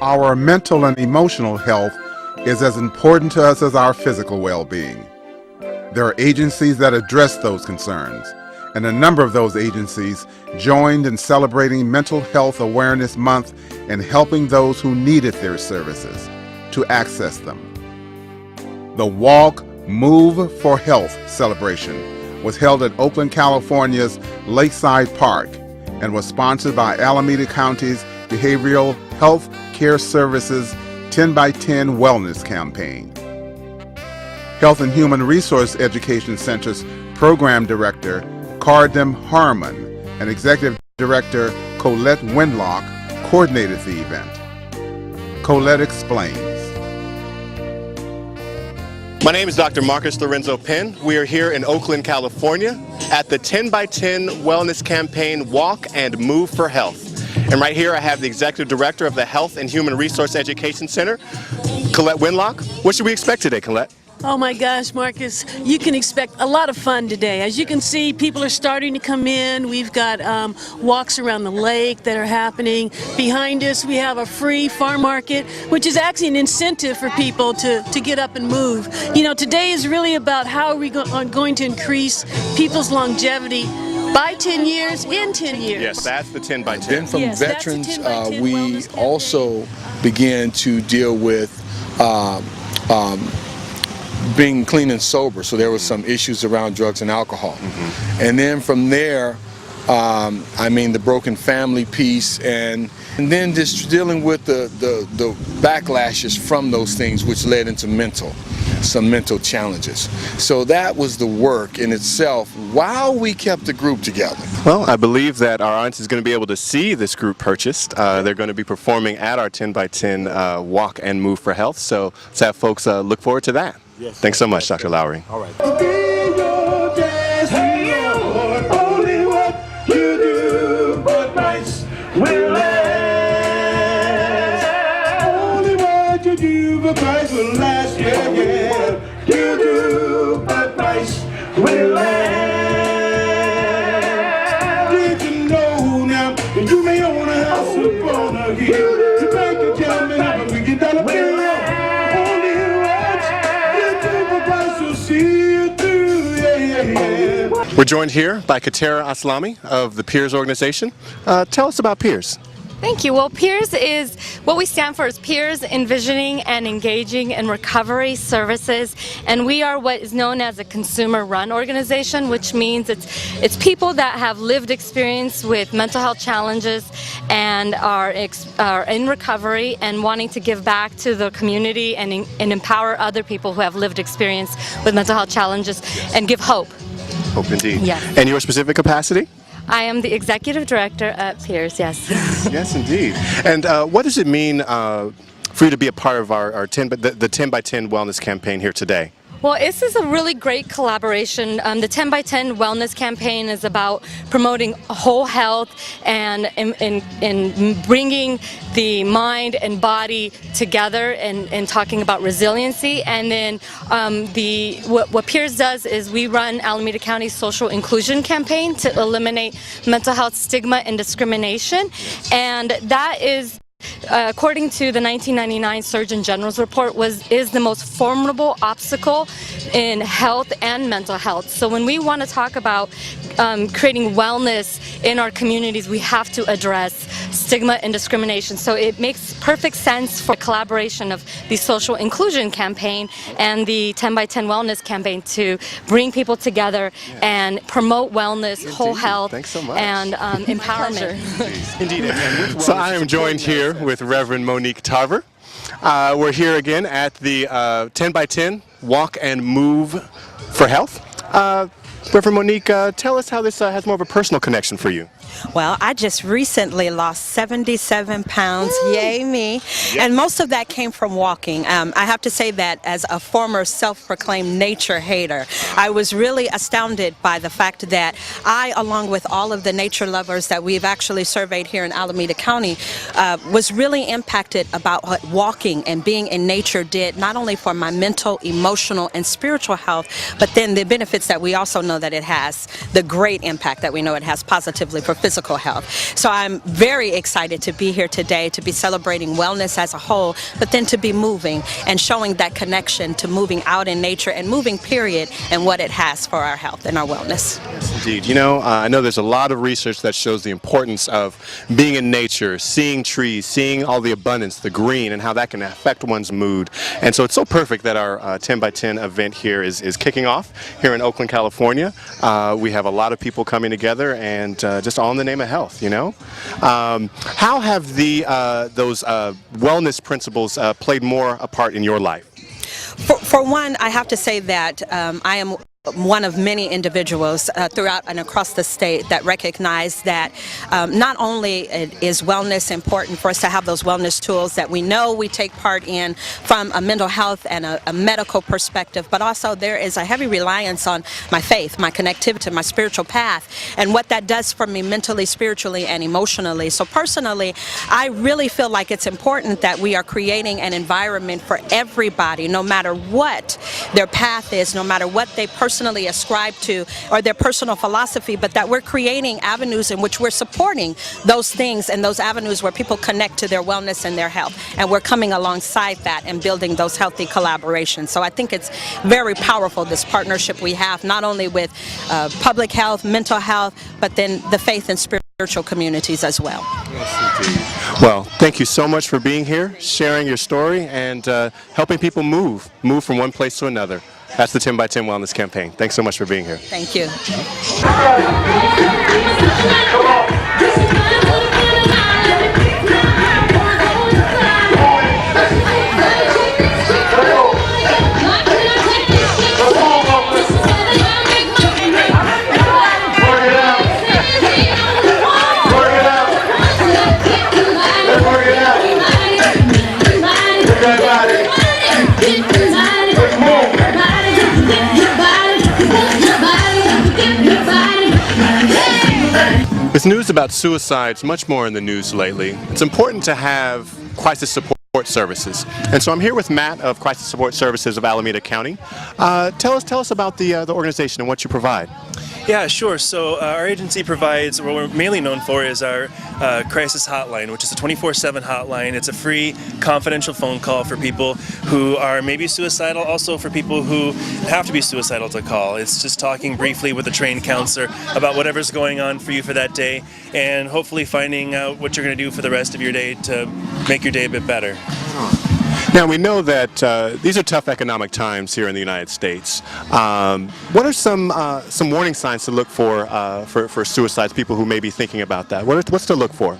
Our mental and emotional health is as important to us as our physical well-being. There are agencies that address those concerns, and a number of those agencies joined in celebrating Mental Health Awareness Month and helping those who needed their services to access them. The Walk, Move for Health celebration was held at Oakland, California's Lakeside Park and was sponsored by Alameda County's Behavioral Health Care Services 10 by 10 Wellness Campaign. Health and Human Resource Education Center's Program Director, Cardem Harmon, and Executive Director, Colette Winlock, coordinated the event. Colette explains. My name is Dr. Marcus Lorenzo Penn. We are here in Oakland, California at the 10 by 10 Wellness Campaign Walk and Move for Health. And right here I have the Executive Director of the Health and Human Resource Education Center, Colette Winlock. What should we expect today, Colette? Oh my gosh, Marcus, you can expect a lot of fun today. As you can see, people are starting to come in. We've got walks around the lake that are happening. Behind us, we have a free farm market, which is actually an incentive for people to get up and move. You know, today is really about how are we going to increase people's longevity by 10 years, in 10 years. Yes, that's the 10 by 10. Then from Yes, veterans, that's the 10 by 10 we wellness campaign. also began to deal with being clean and sober. So there was some issues around drugs and alcohol. And then from there, I mean, the broken family piece, and then just dealing with the backlashes from those things, which led into some mental challenges. So that was the work in itself while we kept the group together. Well, I believe that our audience is going to be able to see this group purchased. They're going to be performing at our 10 by 10 Walk and Move for Health. So let's have folks look forward to that. Yes. Thanks so much, Dr. Lowry. All right. We're joined here by Katera Aslami of the Peers organization. Tell us about Peers. Thank you. Well, Peers is, what we stand for is Peers Envisioning and Engaging in Recovery Services, and we are what is known as a consumer-run organization, which means it's people that have lived experience with mental health challenges and are in recovery and wanting to give back to the community and empower other people who have lived experience with mental health challenges and give hope. Hope indeed. Yes. And your specific capacity? I am the Executive Director at Peers, yes. Yes, indeed. And what does it mean for you to be a part of our 10 by 10 Wellness Campaign here today? Well, this is a really great collaboration. The 10 by 10 Wellness Campaign is about promoting whole health and in bringing the mind and body together and talking about resiliency. And then what Peers does is we run Alameda County's Social Inclusion Campaign to eliminate mental health stigma and discrimination. And that is, according to the 1999 Surgeon General's report, is the most formidable obstacle in health and mental health. So when we want to talk about creating wellness in our communities, we have to address stigma and discrimination. So it makes perfect sense for collaboration of the Social Inclusion Campaign and the 10 by 10 Wellness Campaign to bring people together and promote wellness, whole health, and empowerment. Indeed. So I am joined here with Reverend Monique Tarver. We're here again at the 10 by 10 Walk and Move for Health. Reverend Monique, tell us how this has more of a personal connection for you. Well, I just recently lost 77 pounds, yay me, and most of that came from walking. I have to say that as a former self-proclaimed nature hater, I was really astounded by the fact that I, along with all of the nature lovers that we've actually surveyed here in Alameda County, was really impacted about what walking and being in nature did, not only for my mental, emotional, and spiritual health, but then the benefits that we also know that it has the great impact that we know it has positively for physical health. So I'm very excited to be here today, to be celebrating wellness as a whole, but then to be moving and showing that connection to moving out in nature and moving period and what it has for our health and our wellness. Yes, indeed. You know, I know there's a lot of research that shows the importance of being in nature, seeing trees, seeing all the abundance, the green, and how that can affect one's mood. And so it's so perfect that our 10 by 10 event here is kicking off here in Oakland, California. We have a lot of people coming together, and just all in the name of health, you know. How have those wellness principles played more a part in your life? For one, I have to say that I am one of many individuals throughout and across the state that recognize that not only is wellness important for us to have those wellness tools that we know we take part in from a mental health and a medical perspective, but also there is a heavy reliance on my faith, my connectivity, my spiritual path, and what that does for me mentally, spiritually, and emotionally. So personally, I really feel like it's important that we are creating an environment for everybody, no matter what their path is, no matter what they personally ascribe to or their personal philosophy, but that we're creating avenues in which we're supporting those things and those avenues where people connect to their wellness and their health. And we're coming alongside that and building those healthy collaborations. So I think it's very powerful, this partnership we have, not only with public health, mental health, but then the faith and spiritual communities as well. Yes, indeed. Well, thank you so much for being here, sharing your story, and helping people move from one place to another. That's the 10 by 10 Wellness Campaign. Thanks so much for being here. Thank you. With news about suicides much more in the news lately, it's important to have crisis support services. And so I'm here with Matt of Crisis Support Services of Alameda County. Tell us about the organization and what you provide. Yeah, sure. So our agency provides, what we're mainly known for is our crisis hotline, which is a 24/7 hotline. It's a free, confidential phone call for people who are maybe suicidal, also for people who have to be suicidal to call. It's just talking briefly with a trained counselor about whatever's going on for you for that day, and hopefully finding out what you're going to do for the rest of your day to make your day a bit better. Now, we know that these are tough economic times here in the United States. What are some warning signs to look for suicides, people who may be thinking about that? What's to look for?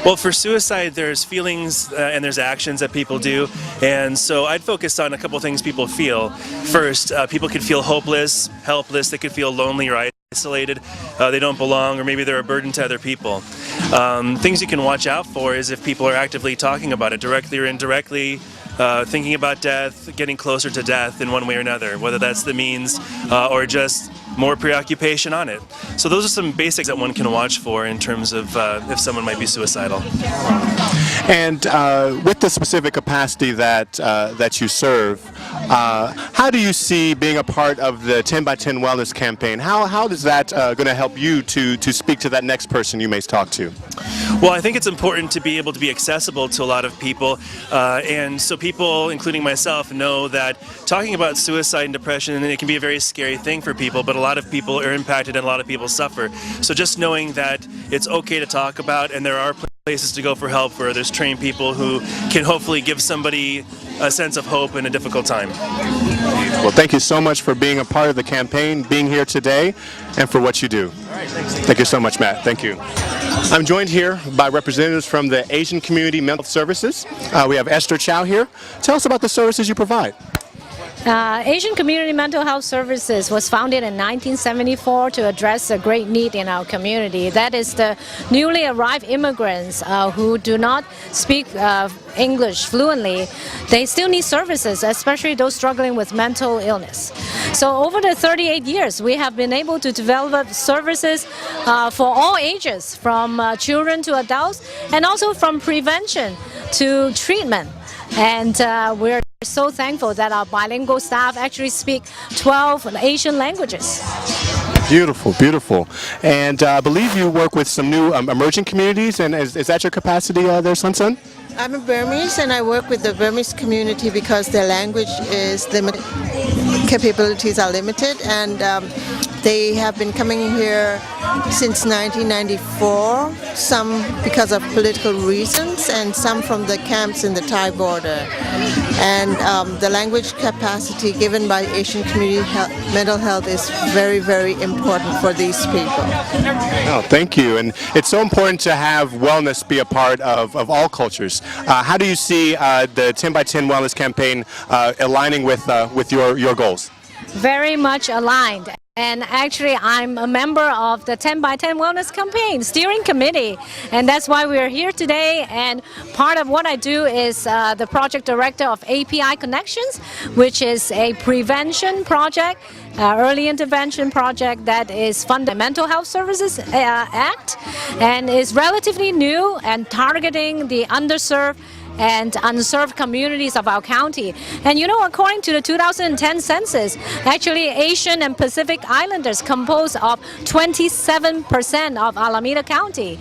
Well, for suicide, there's feelings and there's actions that people do. And so I'd focus on a couple things people feel. First, people could feel hopeless, helpless. They could feel lonely or isolated. They don't belong, or maybe they're a burden to other people. Things you can watch out for is if people are actively talking about it, directly or indirectly, thinking about death, getting closer to death in one way or another, whether that's the means or just more preoccupation on it. So those are some basics that one can watch for in terms of if someone might be suicidal. And with the specific capacity that you serve, how do you see being a part of the 10 by 10 Wellness Campaign? How is that going to help you to speak to that next person you may talk to? Well, I think it's important to be able to be accessible to a lot of people, and so people, including myself, know that talking about suicide and depression, it can be a very scary thing for people, but a lot of people are impacted and a lot of people suffer. So just knowing that it's okay to talk about, and there are places to go for help where there's trained people who can hopefully give somebody a sense of hope in a difficult time. Well, thank you so much for being a part of the campaign, being here today, and for what you do. All right, thanks. Thank you so much, Matt. Thank you. I'm joined here by representatives from the Asian Community Mental Health Services. We have Esther Chow here. Tell us about the services you provide. Asian Community Mental Health Services was founded in 1974 to address a great need in our community. That is the newly arrived immigrants who do not speak English fluently. They still need services, especially those struggling with mental illness. So over the 38 years, we have been able to develop services for all ages, from children to adults, and also from prevention to treatment. And we're so thankful that our bilingual staff actually speak 12 Asian languages. Beautiful, beautiful. And I believe you work with some new emerging communities, and is that your capacity there, Sun? I'm a Burmese and I work with the Burmese community because their language is limited, capabilities are limited, and they have been coming here since 1994, some because of political reasons and some from the camps in the Thai border. And the language capacity given by Asian community mental health is very, very important for these people. Oh, thank you. And it's so important to have wellness be a part of all cultures. How do you see the 10 by 10 Wellness Campaign aligning with your goals? Very much aligned. And actually, I'm a member of the 10 by 10 Wellness Campaign Steering Committee, and that's why we're here today. And part of what I do is the project director of API Connections, which is a prevention project, early intervention project that is funded by Mental Health Services Act, and is relatively new and targeting the underserved and unserved communities of our county. And you know, according to the 2010 census, actually Asian and Pacific Islanders compose of 27% of Alameda County.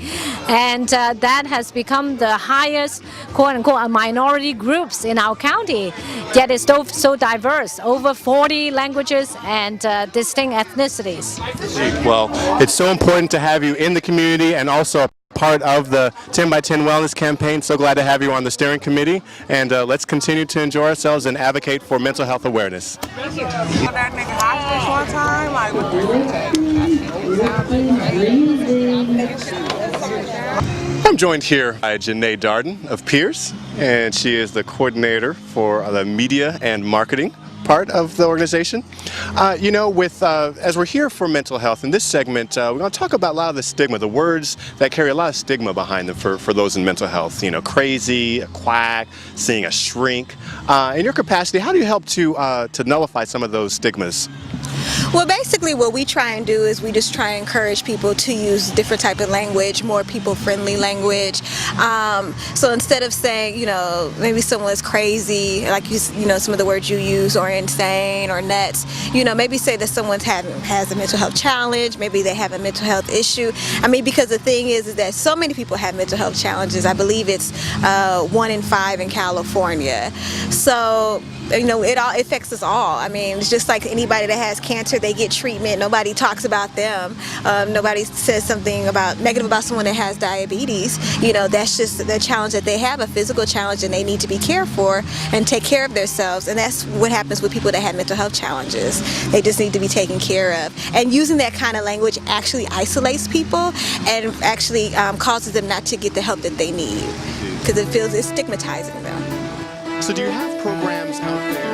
And that has become the highest, quote-unquote, minority groups in our county. Yet it's so diverse, over 40 languages and distinct ethnicities. Well, it's so important to have you in the community and also part of the 10 by 10 Wellness Campaign. So glad to have you on the steering committee, and let's continue to enjoy ourselves and advocate for mental health awareness. Thank you. I'm joined here by Janae Darden of Peers, and she is the coordinator for the media and marketing part of the organization. You know, as we're here for mental health, in this segment, we're going to talk about a lot of the stigma, the words that carry a lot of stigma behind them for those in mental health. You know, crazy, a quack, seeing a shrink. In your capacity, how do you help to nullify some of those stigmas? Well, basically what we try and do is we just try and encourage people to use different type of language, more people-friendly language. So instead of saying, you know, maybe someone's crazy, like you know, some of the words you use, or insane or nuts, you know, maybe say that someone has a mental health challenge, maybe they have a mental health issue. I mean, because the thing is that so many people have mental health challenges. I believe it's 1 in 5 in California. So, you know, it all affects us all. I mean, it's just like anybody that has cancer, they get treatment. Nobody talks about them. Nobody says something negative about someone that has diabetes. You know, that's just the challenge that they have, a physical challenge, and they need to be cared for and take care of themselves. And that's what happens with people that have mental health challenges. They just need to be taken care of. And using that kind of language actually isolates people and actually causes them not to get the help that they need, because it's stigmatizing them. So do you have programs out there?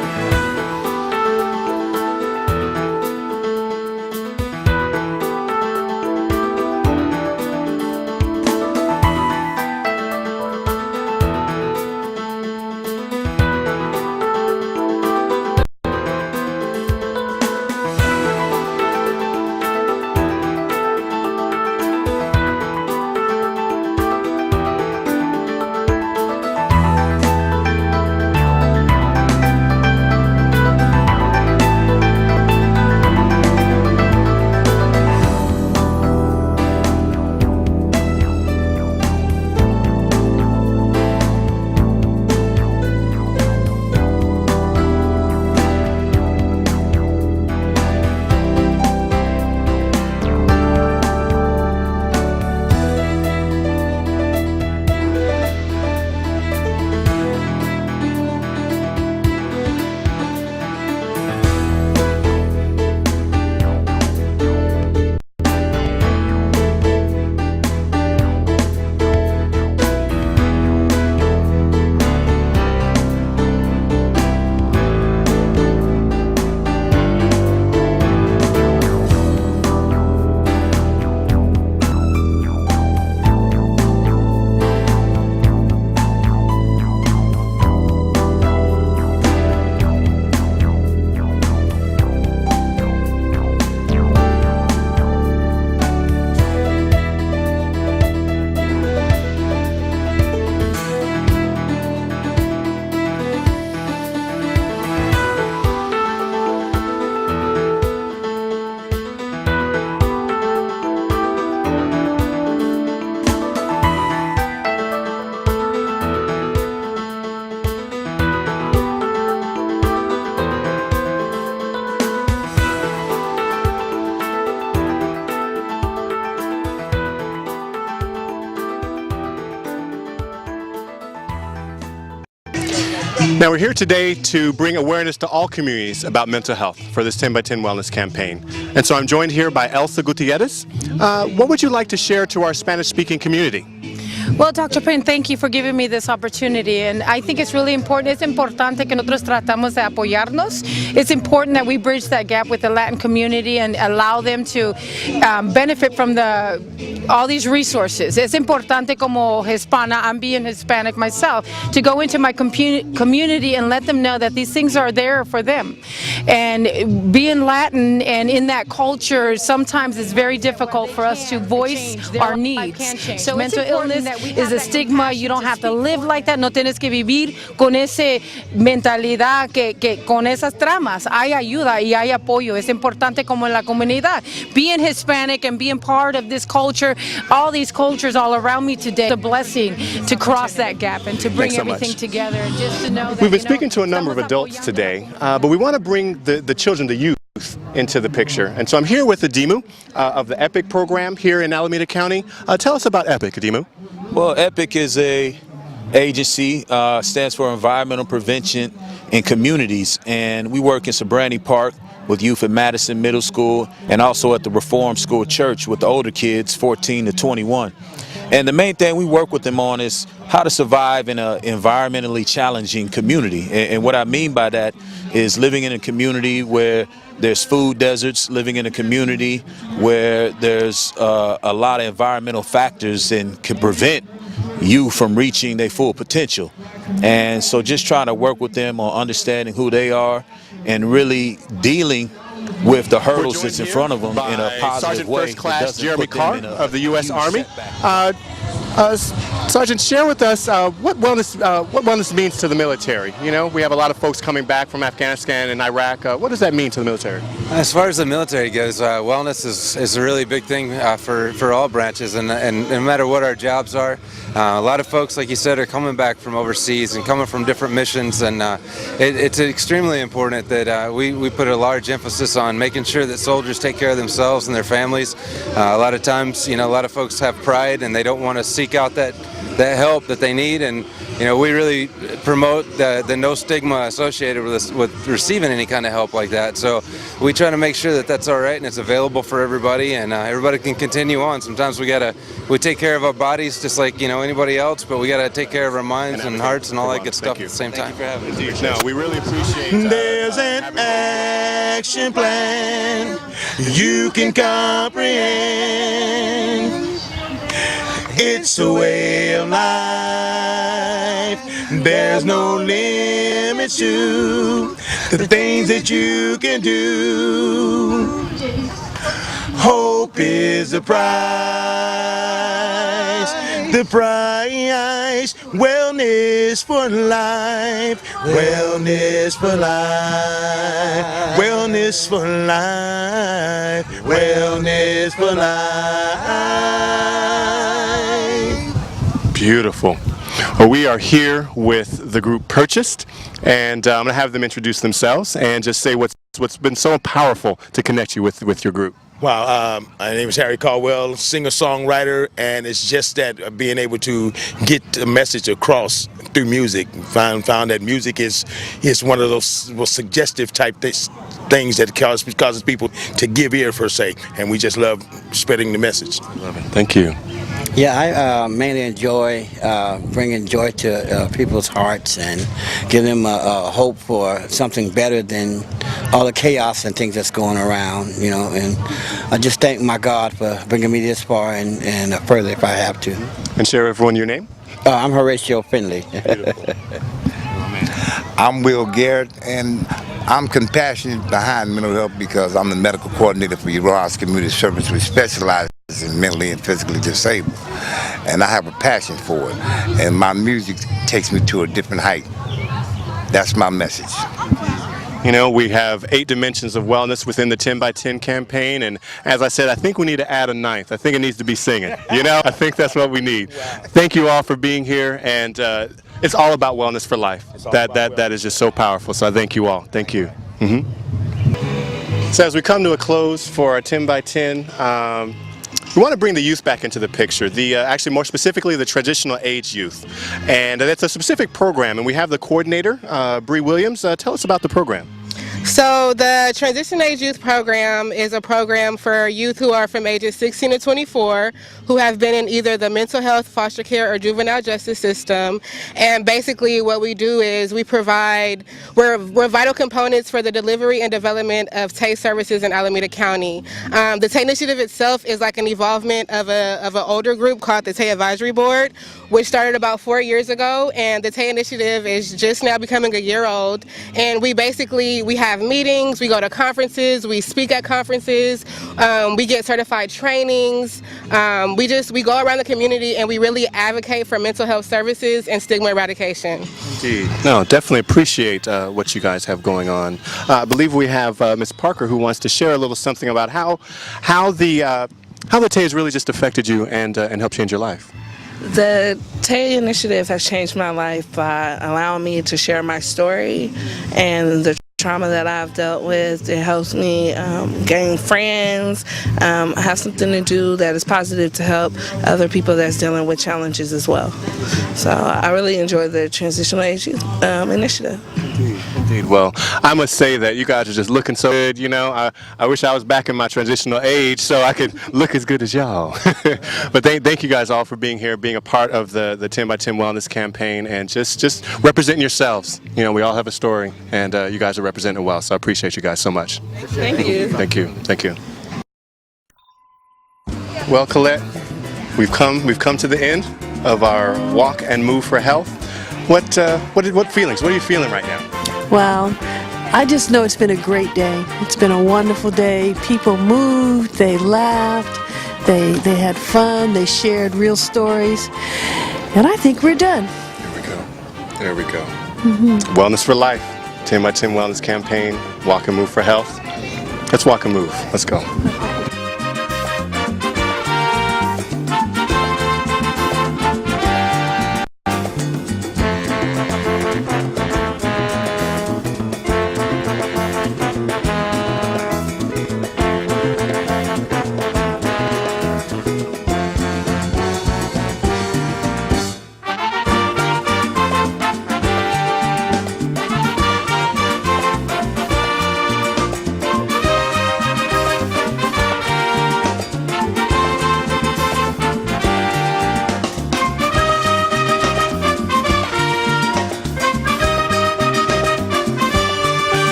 Now we're here today to bring awareness to all communities about mental health for this 10 by 10 Wellness campaign. And so I'm joined here by Elsa Gutierrez. What would you like to share to our Spanish-speaking community? Well, Dr. Penn, thank you for giving me this opportunity, and I think it's really important. Es importante que nosotros tratamos de apoyarnos. It's important that we bridge that gap with the Latin community and allow them to benefit from all these resources. Es importante como Hispana, I'm being Hispanic myself, to go into my community and let them know that these things are there for them. And being Latin and in that culture, sometimes it's very difficult for us to voice our needs. So mental illness is a stigma. You don't have to live like that. No tienes que vivir con esa mentalidad, con esas tramas. Hay ayuda y hay apoyo. Es importante como en la comunidad. Being Hispanic and being part of this culture, all these cultures all around me today, it's a blessing to cross that gap and to bring everything together. And just to know that, we've been speaking to a number of adults today, but we want to bring the children, the youth, into the picture. And so I'm here with Adimu of the EPIC program here in Alameda County. Tell us about EPIC, Adimu. Well, EPIC is a agency, stands for Environmental Prevention in Communities, and we work in Sobrani Park with youth at Madison Middle School and also at the Reform School Church with the older kids, 14 to 21. And the main thing we work with them on is how to survive in an environmentally challenging community. And what I mean by that is living in a community where there's food deserts, living in a community where there's a lot of environmental factors and can prevent you from reaching their full potential. And so just trying to work with them on understanding who they are and really dealing with the hurdles that's in front of them in a positive Sergeant way. First Class Jeremy Carr of the U.S. Army. Sergeant, share with us what wellness means to the military. You know, we have a lot of folks coming back from Afghanistan and Iraq. What does that mean to the military? As far as the military goes, wellness is a really big thing for all branches, and no matter what our jobs are. A lot of folks, like you said, are coming back from overseas and coming from different missions, and it's extremely important that we put a large emphasis on making sure that soldiers take care of themselves and their families. A lot of times, you know, a lot of folks have pride and they don't want to seek out that help that they need, and you know, we really promote the no stigma associated with receiving any kind of help like that. So we try to make sure that that's all right and it's available for everybody, and everybody can continue on. Sometimes we take care of our bodies just like, you know, anybody else, but we gotta take care of our minds and hearts and all that good stuff at the same time. Thank you for having us. No, we really appreciate There's an action plan you can comprehend. It's a way of life. There's no limits to the things that you can do. Hope is the prize. The prize. Wellness for life. Wellness for life. Wellness for life. Wellness for life. Beautiful. Well, we are here with the group Purchased, and I'm going to have them introduce themselves and just say what's been so powerful to connect you with your group. Wow, my name is Harry Caldwell, singer-songwriter, and it's just that being able to get the message across through music. Found that music is one of those suggestive type things that causes people to give ear per se, and we just love spreading the message. Love it. Thank you. Yeah, I mainly enjoy bringing joy to people's hearts and giving them a hope for something better than all the chaos and things that's going around, you know. And I just thank my God for bringing me this far and further if I have to. And share everyone your name. I'm Horatio Finley. I'm Will Garrett, and I'm compassionate behind mental health because I'm the medical coordinator for Ross Community Service, which specializes in mentally and physically disabled. And I have a passion for it. And my music takes me to a different height. That's my message. You know, we have 8 dimensions of wellness within the 10 by 10 campaign, and as I said, I think we need to add a 9th. I think it needs to be singing. You know, I think that's what we need. Thank you all for being here, and it's all about wellness for life. That is just so powerful. So I thank you all. Thank you. So as we come to a close for our 10 by 10 We want to bring the youth back into the picture, actually more specifically the transitional age youth. And that's a specific program, and we have the coordinator, Bree Williams. Tell us about the program. So the Transition Age Youth Program is a program for youth who are from ages 16 to 24 who have been in either the mental health, foster care, or juvenile justice system. And basically what we do is we're vital components for the delivery and development of TAY services in Alameda County. The TAY initiative itself is like an evolvement of an older group called the TAY Advisory Board, which started about 4 years ago, and the TAY initiative is just now becoming a year old. And we have meetings, we go to conferences, we speak at conferences, we get certified trainings, we go around the community and we really advocate for mental health services and stigma eradication. Indeed. No, definitely appreciate what you guys have going on. I believe we have Ms. Parker who wants to share a little something about how the TAY has really just affected you and helped change your life. The TAY initiative has changed my life by allowing me to share my story and the trauma that I've dealt with. It helps me gain friends, have something to do that is positive to help other people that's dealing with challenges as well. So I really enjoy the Transitional Age initiative. Indeed. Well, I must say that you guys are just looking so good. You know, I wish I was back in my transitional age so I could look as good as y'all. But thank you guys all for being here, being a part of the 10 by 10 Wellness campaign, and just representing yourselves. You know, we all have a story, and you guys are representing it well. So I appreciate you guys so much. Thank you. Thank you. Thank you. Well, Colette, we've come to the end of our walk and move for health. What feelings? What are you feeling right now? Well, I just know it's been a great day. It's been a wonderful day. People moved, they laughed, they had fun, they shared real stories, and I think we're done. There we go. Wellness for life, 10 by 10 Wellness campaign, walk and move for health. Let's walk and move. Let's go.